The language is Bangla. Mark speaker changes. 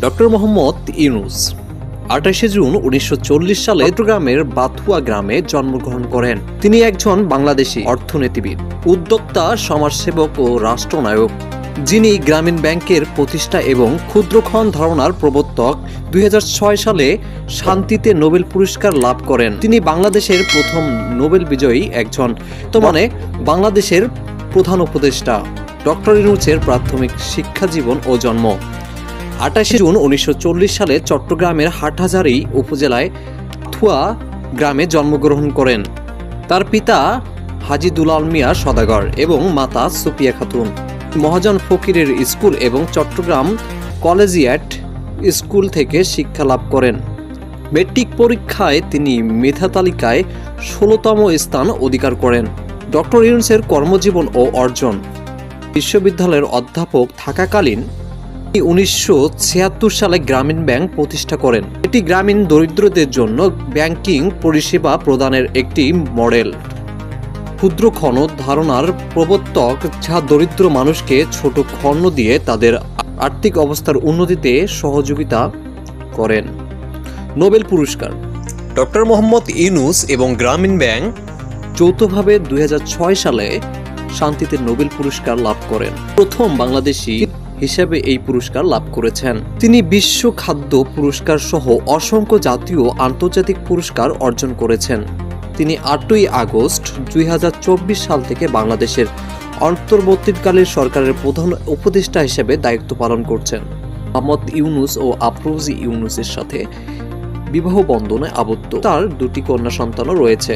Speaker 1: ডক্টর মোহাম্মদ ইউনূস 28শে জুন 1940 সালে চট্টগ্রামের বাথুয়া গ্রামে জন্মগ্রহণ করেন। তিনি একজন বাংলাদেশী অর্থনীতিবিদ, উদ্যোক্তা, সমাজসেবক ও রাষ্ট্রনায়ক, যিনি গ্রামীণ ব্যাংকের প্রতিষ্ঠা এবং ক্ষুদ্রঋণ ধারণার প্রবর্তক। 2006 সালে শান্তিতে নোবেল পুরস্কার লাভ করেন। তিনি বাংলাদেশের প্রথম নোবেল বিজয়ী একজন। বর্তমানে বাংলাদেশের প্রধান উপদেষ্টা। ডক্টর ইউনূসের প্রাথমিক শিক্ষা জীবন ও জন্ম 28শে জুন 1940 সালে চট্টগ্রামের হাটহাজারী উপজেলায় বাথুয়া গ্রামে জন্মগ্রহণ করেন। তার পিতা হাজী দুলাল মিয়া সওদাগর এবং মাতা সুফিয়া খাতুন। মহাজন ফকিরের স্কুল এবং চট্টগ্রাম কলেজিয়েট স্কুল থেকে শিক্ষা লাভ করেন। মেট্রিক পরীক্ষায় তিনি মেধা তালিকায় 16তম স্থান অধিকার করেন। ডক্টর ইউনূসের কর্মজীবন ও অর্জন। বিশ্ববিদ্যালয়ের অধ্যাপক থাকাকালীন 1976 সালে গ্রামীণ ব্যাংক প্রতিষ্ঠা করেন। এটি গ্রামীণ দরিদ্রদের জন্য ব্যাংকিং পরিষেবা প্রদানের একটি মডেল। ক্ষুদ্রঋণ ধারণার প্রবর্তক, যা দরিদ্র মানুষকে ছোট ঋণ দিয়ে তাদের আর্থিক অবস্থার উন্নতিতে সহযোগিতা করেন। নোবেল পুরস্কার। ডক্টর মোহাম্মদ ইউনূস এবং গ্রামীণ ব্যাংক যৌথভাবে 2006 সালে শান্তিতে নোবেল পুরস্কার লাভ করেন। প্রথম বাংলাদেশী হিসেবে এই পুরস্কার লাভ করেছেন। তিনি বিশ্ব খাদ্য পুরস্কার সহ অসংখ্য জাতীয় ও আন্তর্জাতিক পুরস্কার অর্জন করেছেন। তিনি 8ই আগস্ট 2024 সাল থেকে বাংলাদেশের অন্তর্বর্তীকালীন সরকারের প্রধান উপদেষ্টা হিসেবে দায়িত্ব পালন করছেন। মোহাম্মদ ইউনূস ও আফরোজা ইউনূসের সাথে বিবাহ বন্ধনে আবদ্ধ। তার 2টি কন্যা সন্তানও রয়েছে।